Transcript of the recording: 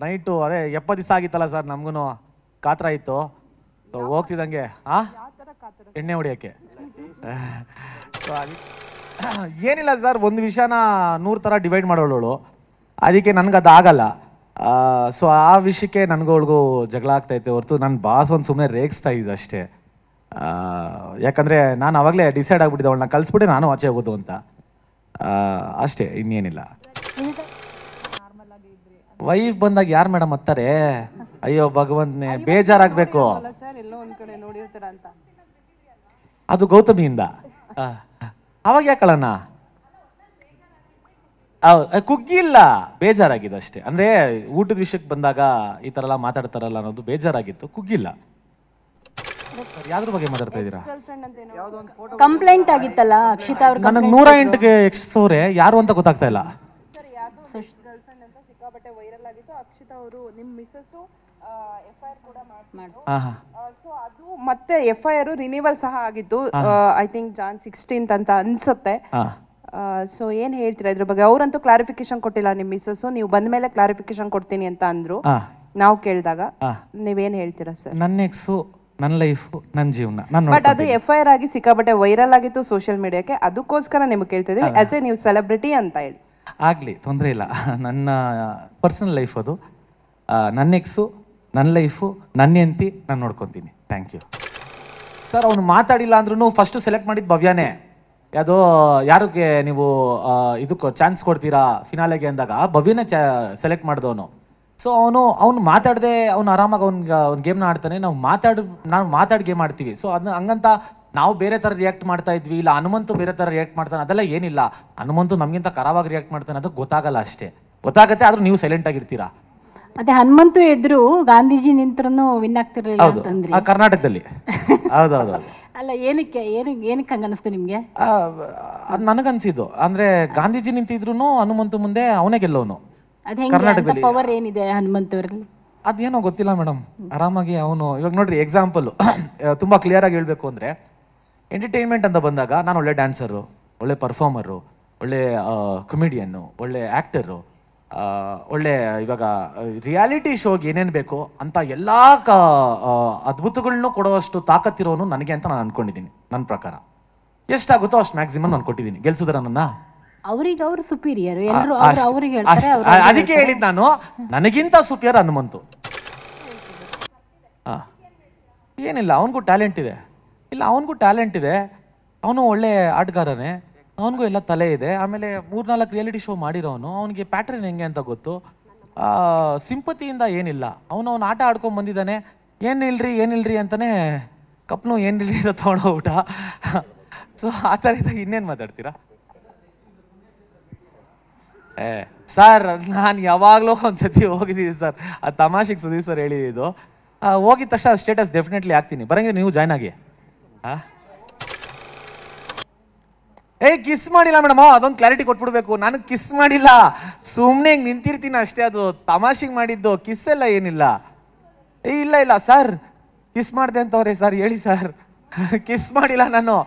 Night ಅದೇ 70 ದಿವಸ ಆಗಿತ್ತಲ್ಲ ಸರ್, ನಮಗೂ ಕಾತರ ಇತ್ತು. ಸೊ ಹೋಗ್ತಿದ್ದಂಗೆ ಎಣ್ಣೆ ಹೊಡಿಯೋಕ್ಕೆ. ಏನಿಲ್ಲ ಸರ್, ಒಂದು ವಿಷಯನ 100 ಥರ ಡಿವೈಡ್ ಮಾಡೋಳು, ಅದಕ್ಕೆ ನನಗೆ ಅದು ಆಗಲ್ಲ. ಸೊ ಆ ವಿಷಯಕ್ಕೆ ನನಗೂ ಜಗಳ ಆಗ್ತೈತೆ ಹೊರತು ನನ್ನ ಬಾಸ್ ಒಂದು ಸುಮ್ಮನೆ ರೇಗಿಸ್ತಾ ಇದ್ದೆ ಅಷ್ಟೇ. ಯಾಕಂದರೆ ನಾನು ಆವಾಗಲೇ ಡಿಸೈಡ್ ಆಗಿಬಿಟ್ಟಿದ್ದೆ, ಅವಳನ್ನ ಕಳಿಸ್ಬಿಟ್ಟು ನಾನು ಆಚೆ ಹೋಗೋದು ಅಂತ, ಅಷ್ಟೇ, ಇನ್ನೇನಿಲ್ಲ. ವೈಫ್ ಬಂದಾಗ ಯಾರು ಮೇಡಮ್ ಹತ್ತಾರೆ? ಅಯ್ಯೋ ಭಗವಂತನೇ, ಬೇಜಾರಾಗಬೇಕು. ಅದು ಗೌತಮಿಯಿಂದ. ಅವಾಗ ಯಾಕಳಣ್ಣ ಕುಗ್ಗಿಲ್ಲ, ಬೇಜಾರಾಗಿದೆ ಅಷ್ಟೇ. ಅಂದರೆ ಊಟದ ವಿಷಯಕ್ಕೆ ಬಂದಾಗ ಈ ಥರ ಎಲ್ಲ ಮಾತಾಡ್ತಾರಲ್ಲ ಅನ್ನೋದು ಬೇಜಾರಾಗಿತ್ತು, ಕುಗ್ಗಿಲ್ಲ. ಯಾವ್ದ್ರ ಬಗ್ಗೆ ಮಾತಾಡ್ತಾ ಇದ್ದೀರಾ? ಕಂಪ್ಲೇಂಟ್ ಆಗಿತ್ತಲ್ಲ ಅಕ್ಷಿತಾ ಅವ್ರ, ನನಗೆ 108ಗೆ ಎಕ್ಸವ್ರೆ ಯಾರು ಅಂತ ಗೊತ್ತಾಗ್ತಾ ಇಲ್ಲ. ಮತ್ತೆ FIR ರಿನಿವಲ್ ಸಹ ಆಗಿತ್ತು, ಐ ಥಿಂಕ್ ಜಾನ್ 16th ಅಂತ ಅನ್ಸುತ್ತೆ. ಸೊ ಏನ್ ಹೇಳ್ತೀರಾ ಇದ್ರ ಬಗ್ಗೆ? ಅವ್ರಂತೂ ಕ್ಲಾರಿಫಿಕೇಶನ್ ಕೊಟ್ಟಿಲ್ಲ ನಿಮ್ ಮಿಸಸ್, ನೀವು ಬಂದ ಮೇಲೆ ಕ್ಲಾರಿಫಿಕೇಶನ್ ಕೊಡ್ತೀನಿ ಅಂತ ಅಂದ್ರು. ನಾವು ಕೇಳಿದಾಗ ನೀವೇನ್ ಹೇಳ್ತೀರಾ ಸರ್? ನನ್ನ ಎಕ್ಸು, ನನ್ನ ಲೈಫ್, ನನ್ನ ಜೀವನ. ಬಟ್ ಅದು FIR ಆಗಿ ಸಿಕ್ಕಾಬಟ್ಟೆ ವೈರಲ್ ಆಗಿತ್ತು ಸೋಷಿಯಲ್ ಮೀಡಿಯಾಕ್ಕೆ, ಅದಕ್ಕೋಸ್ಕರ ನಿಮ್ಗೆ ಕೇಳ್ತಿದ್ವಿ ಆಸ್ ಎ ನೀವು ಸೆಲೆಬ್ರಿಟಿ ಅಂತ ಹೇಳಿ. ಆಗಲಿ, ತೊಂದರೆ ಇಲ್ಲ. ನನ್ನ ಪರ್ಸನಲ್ ಲೈಫ್ ಅದು. ನನ್ನ ಎಕ್ಸು, ನನ್ನ ಲೈಫು, ನನ್ನ ಹೆಂಡತಿ, ನಾನು ನೋಡ್ಕೊತೀನಿ. Thank you sir. ಅವನು ಮಾತಾಡಿಲ್ಲ ಅಂದ್ರೂ ಫಸ್ಟು ಸೆಲೆಕ್ಟ್ ಮಾಡಿದ್ದು ಭವ್ಯಾನೇ. ಯಾವುದೋ ಯಾರಿಗೆ ನೀವು ಇದಕ್ಕೆ ಚಾನ್ಸ್ ಕೊಡ್ತೀರಾ ಫಿನಾಲೆಗೆ ಅಂದಾಗ ಭವ್ಯನೇ ಸೆಲೆಕ್ಟ್ ಮಾಡಿದವನು. ಸೊ ಅವನು ಮಾತಾಡದೆ ಅವನು ಆರಾಮಾಗಿ ಅವ್ನ ಗೇಮ್ನ ಆಡ್ತಾನೆ, ನಾವು ಮಾತಾಡಿ ಗೇಮ್ ಆಡ್ತೀವಿ. ಸೊ ಅದನ್ನ ಹಂಗಂತ ನಾವು ಬೇರೆ ಥರ ರಿಯಾಕ್ಟ್ ಮಾಡ್ತಾ ಇದ್ವಿ, ಇಲ್ಲ ಹನುಮಂತು ಬೇರೆ ಥರ ರಿಯಾಕ್ಟ್ ಮಾಡ್ತಾನೆ, ಅದೆಲ್ಲ ಏನಿಲ್ಲ. ಹನುಮಂತು ನಮಗಿಂತ ಕರಾವಾಗಿ ರಿಯಾಕ್ಟ್ ಮಾಡ್ತಾನೆ, ಅದು ಗೊತ್ತಾಗಲ್ಲ ಅಷ್ಟೇ. ಗೊತ್ತಾಗತ್ತೆ, ಆದ್ರೂ ನೀವು ಸೈಲೆಂಟ್ ಆಗಿರ್ತೀರಾ. ಅದೇ ಹನುಮಂತು ಎದ್ರು ಗಾಂಧೀಜಿ ನಿಂತ್ರೂ ವಿನ್ ಆಗ್ತಿರ್ಲಿಲ್ಲ ಅಂತಂದ್ರಿ ಕರ್ನಾಟಕದಲ್ಲಿ. ಹೌದೌದು. ಅಲ್ಲ, ಏನಕ್ಕೆ ಹಂಗ ಅನಿಸ್ತು ನಿಮ್ಗೆ? ನನಗನ್ಸಿದ್ದು ಅಂದ್ರೆ ಗಾಂಧೀಜಿ ನಿಂತಿದ್ರು ಹನುಮಂತು ಮುಂದೆ ಅವನೇ ಗೆಲ್ಲೋನು. ಕರ್ನಾಟಕದಲ್ಲಿ ಪವರ್ ಏನಿದೆ ಹನುಮಂತವ್ರಲ್ಲಿ? ಅದೇನೋ ಗೊತ್ತಿಲ್ಲ ಮೇಡಮ್. ಆರಾಮಾಗಿ ಅವನು ಇವಾಗ ನೋಡ್ರಿ, ಎಕ್ಸಾಂಪಲ್ ತುಂಬಾ ಕ್ಲಿಯರ್ ಆಗಿ ಹೇಳ್ಬೇಕು ಅಂದ್ರೆ, ಎಂಟರ್ಟೈನ್ಮೆಂಟ್ ಅಂತ ಬಂದಾಗ ನಾನು ಒಳ್ಳೆ ಡ್ಯಾನ್ಸರು, ಒಳ್ಳೆ ಪರ್ಫಾರ್ಮರು, ಒಳ್ಳೆ ಕಮಿಡಿಯನ್ನು, ಒಳ್ಳೆ ಆಕ್ಟರು, ಒಳ್ಳೆ ಇವಾಗ ರಿಯಾಲಿಟಿ ಶೋಗೆ ಏನೇನು ಬೇಕೋ ಅಂತ ಎಲ್ಲ ಅದ್ಭುತಗಳನ್ನೂ ಕೊಡುವಷ್ಟು ತಾಕತ್ತಿರೋನು ನನಗೆ ಅಂತ ನಾನು ಅನ್ಕೊಂಡಿದ್ದೀನಿ. ನನ್ನ ಪ್ರಕಾರ ಎಷ್ಟಾಗುತ್ತೋ ಅಷ್ಟು ಮ್ಯಾಕ್ಸಿಮಮ್ ನಾನು ಕೊಟ್ಟಿದ್ದೀನಿ. ಗೆಲ್ಸಿದ್ರ ನನ್ನ ಅವ್ರಿಗೆ ಅವರು ಸುಪೀರಿಯರ್, ಅದಕ್ಕೆ ಹೇಳಿದ್ ನಾನು, ನನಗಿಂತ ಸುಪೀರಿಯರ್ ಹನುಮಂತು. ಏನಿಲ್ಲ, ಅವನಿಗೂ ಟ್ಯಾಲೆಂಟ್ ಇದೆ. ಇಲ್ಲ, ಅವನಿಗೂ ಟ್ಯಾಲೆಂಟ್ ಇದೆ, ಅವನು ಒಳ್ಳೆ ಆಟಗಾರನೇ, ಅವನಿಗೂ ಎಲ್ಲ ತಲೆ ಇದೆ. ಆಮೇಲೆ 3-4 ರಿಯಾಲಿಟಿ ಶೋ ಮಾಡಿರೋನು, ಅವನಿಗೆ ಪ್ಯಾಟ್ರನ್ ಹೆಂಗೆ ಅಂತ ಗೊತ್ತು. ಸಿಂಪತಿಯಿಂದ ಏನಿಲ್ಲ, ಅವನು ಆಟ ಆಡ್ಕೊಂಡ್ ಬಂದಿದ್ದಾನೆ. ಏನಿಲ್ರಿ ಅಂತಾನೆ ಕಪ್ನು ಏನಿಲ್ರಿ ಅಂತ ತೊಗೊಂಡೋಗ್ಬಿಟ್ಟ. ಸೊ ಆ ಥರ ಇದ್ದಾಗ ಇನ್ನೇನು ಮಾತಾಡ್ತೀರಾ? ಸರ್, ನಾನು ಯಾವಾಗಲೂ ಒಂದ್ಸತಿ ಹೋಗಿದ್ದೀನಿ ಸರ್, ಆ ತಮಾಷೆಗೆ ಸುದೀಪ್ ಸರ್ ಹೇಳಿದ್ದು. ಹೋಗಿದ ತಕ್ಷಣ ಸ್ಟೇಟಸ್ ಡೆಫಿನೆಟ್ಲಿ ಹಾಕ್ತೀನಿ, ಬರಂಗಿದ್ರೆ ನೀವು ಜಾಯ್ನ್ ಆಗಿ. ಕಿಸ್ ಮಾಡಿಲ್ಲ ಮೇಡಮ್, ಅದೊಂದು ಕ್ಲಾರಿಟಿ ಕೊಟ್ಬಿಡ್ಬೇಕು. ನಾನು ಕಿಸ್ ಮಾಡಿಲ್ಲ, ಸುಮ್ಮನೆ ಹಿಂಗೆ ನಿಂತಿರ್ತೀನಿ ಅಷ್ಟೇ, ಅದು ತಮಾಷೆಗೆ ಮಾಡಿದ್ದು, ಕಿಸ್ ಎಲ್ಲ ಏನಿಲ್ಲ. ಇಲ್ಲ ಸರ್, ಕಿಸ್ ಮಾಡಿದೆ ಅಂತವ್ರೆ ಸರ್, ಹೇಳಿ ಸರ್. ಕಿಸ್ ಮಾಡಿಲ್ಲ ನಾನು.